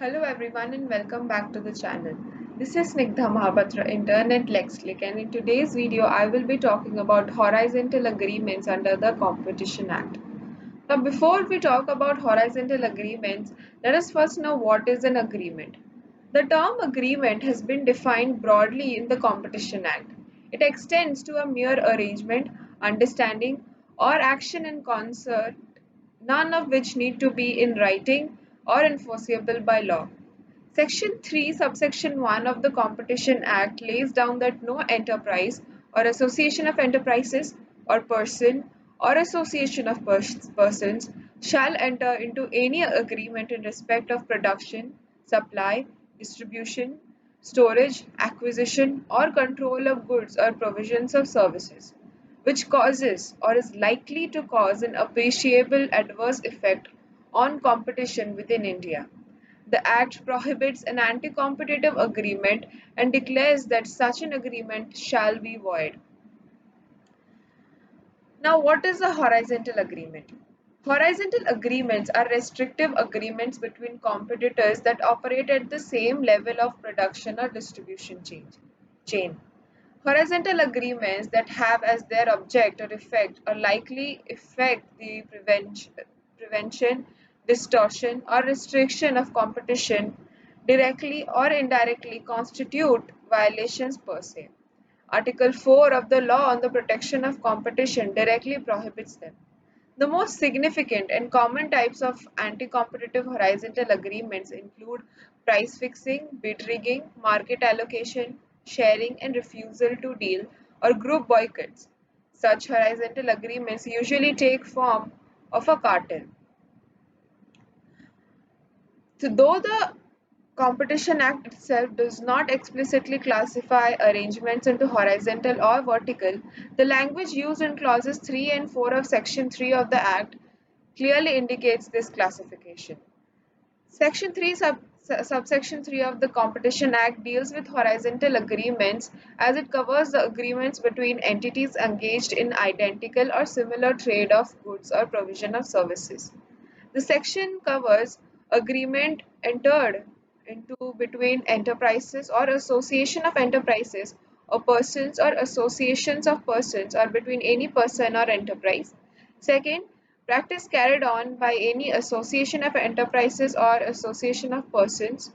Hello everyone and welcome back to the channel. This is Snigdha Mahapatra, Internet LexClick, and in today's video I will be talking about horizontal agreements under the Competition Act. Now before we talk about horizontal agreements, let us first know what is an agreement. The term agreement has been defined broadly in the Competition Act. It extends to a mere arrangement, understanding, or action in concert, none of which need to be in writing or enforceable by law. Section 3, subsection 1 of the Competition Act lays down that no enterprise or association of enterprises or person or association of persons shall enter into any agreement in respect of production, supply, distribution, storage, acquisition, or control of goods or provisions of services, which causes or is likely to cause an appreciable adverse effect on competition within India. The Act prohibits an anti competitive agreement and declares that such an agreement shall be void. Now, what is a horizontal agreement? Horizontal agreements are restrictive agreements between competitors that operate at the same level of production or distribution chain. Horizontal agreements that have as their object or effect or likely effect the prevention, distortion, or restriction of competition directly or indirectly constitute violations per se. Article 4 of the Law on the Protection of Competition directly prohibits them. The most significant and common types of anti competitive horizontal agreements include price fixing, bid rigging, market allocation, sharing, and refusal to deal or group boycotts. Such horizontal agreements usually take form of a cartel. So, though the Competition Act itself does not explicitly classify arrangements into horizontal or vertical, the language used in clauses 3 and 4 of Section 3 of the Act clearly indicates this classification. Section 3 subsection 3 of the Competition Act deals with horizontal agreements as it covers the agreements between entities engaged in identical or similar trade of goods or provision of services. The section covers agreement entered into between enterprises or association of enterprises or persons or associations of persons or between any person or enterprise. Second, practice carried on by any association of enterprises or association of persons.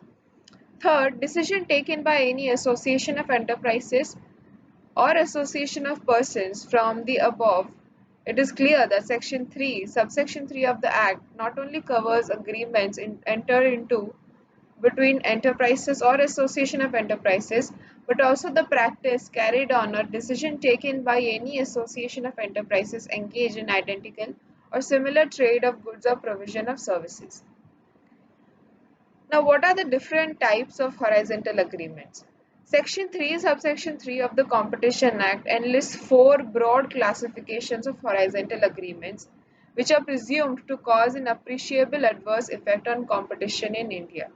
Third, decision taken by any association of enterprises or association of persons from the above. It is clear that Section 3, subsection 3 of the Act not only covers agreements entered into between enterprises or association of enterprises, but also the practice carried on or decision taken by any association of enterprises engaged in identical or similar trade of goods or provision of services. Now, what are the different types of horizontal agreements? Section 3, subsection 3 of the Competition Act enlists four broad classifications of horizontal agreements, which are presumed to cause an appreciable adverse effect on competition in India.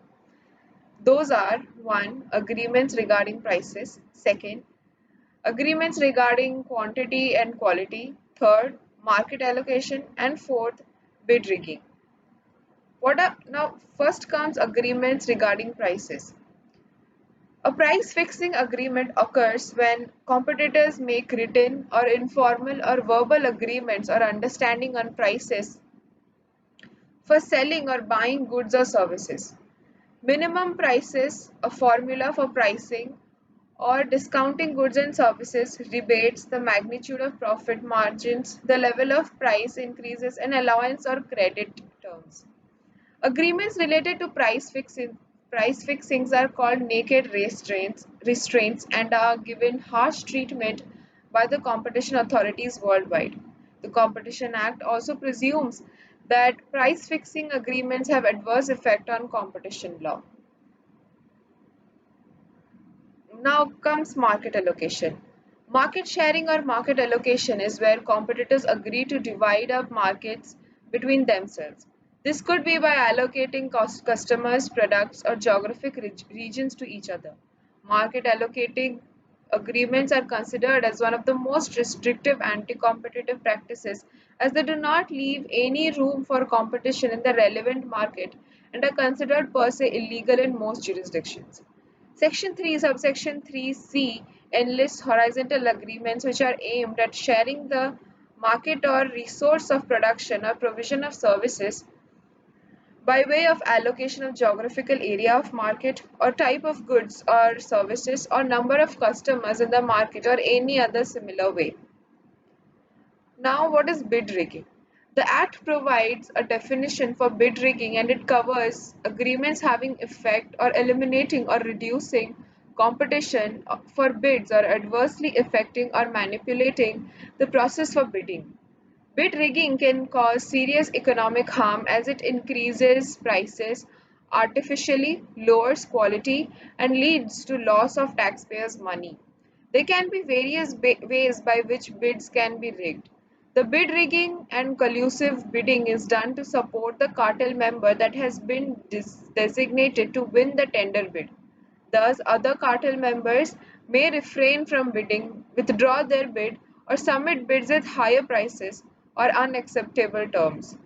Those are 1. Agreements regarding prices, 2nd. Agreements regarding quantity and quality, 3rd. Market allocation, and 4th. Bid rigging. Now first comes agreements regarding prices. A price fixing agreement occurs when competitors make written or informal or verbal agreements or understanding on prices for selling or buying goods or services. Minimum prices, a formula for pricing or discounting goods and services, rebates, the magnitude of profit margins, the level of price increases, and allowance or credit terms. Agreements related to price fixings are called naked restraints and are given harsh treatment by the competition authorities worldwide. The Competition Act also presumes that price fixing agreements have adverse effect on competition law. Now comes market allocation. Market sharing or market allocation is where competitors agree to divide up markets between themselves. This could be by allocating customers, products, or geographic regions to each other. Market allocating agreements are considered as one of the most restrictive anti competitive practices as they do not leave any room for competition in the relevant market and are considered per se illegal in most jurisdictions. Section 3, subsection 3C enlists horizontal agreements which are aimed at sharing the market or resource of production or provision of services by way of allocation of geographical area of market or type of goods or services or number of customers in the market or any other similar way. Now, what is bid rigging? The Act provides a definition for bid rigging and it covers agreements having effect or eliminating or reducing competition for bids or adversely affecting or manipulating the process for bidding. Bid rigging can cause serious economic harm as it increases prices, artificially lowers quality, and leads to loss of taxpayers' money. There can be various ways by which bids can be rigged. The bid rigging and collusive bidding is done to support the cartel member that has been designated to win the tender bid. Thus, other cartel members may refrain from bidding, withdraw their bid, or submit bids at higher prices or unacceptable terms.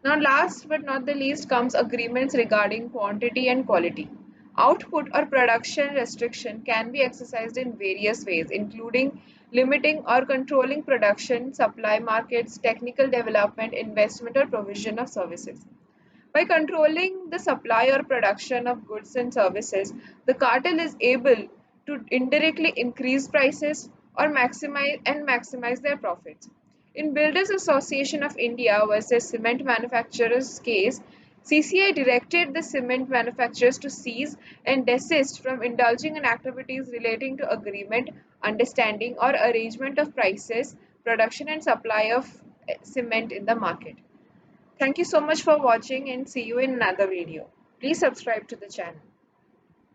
Now, last but not the least comes agreements regarding quantity and quality. Output or production restriction can be exercised in various ways, including limiting or controlling production, supply markets, technical development, investment, or provision of services. By controlling the supply or production of goods and services, the cartel is able to indirectly increase prices or maximize their profits. In Builders Association of India versus Cement Manufacturers case, CCI directed the cement manufacturers to cease and desist from indulging in activities relating to agreement, understanding, or arrangement of prices, production, and supply of cement in the market. Thank you so much for watching and see you in another video. Please subscribe to the channel.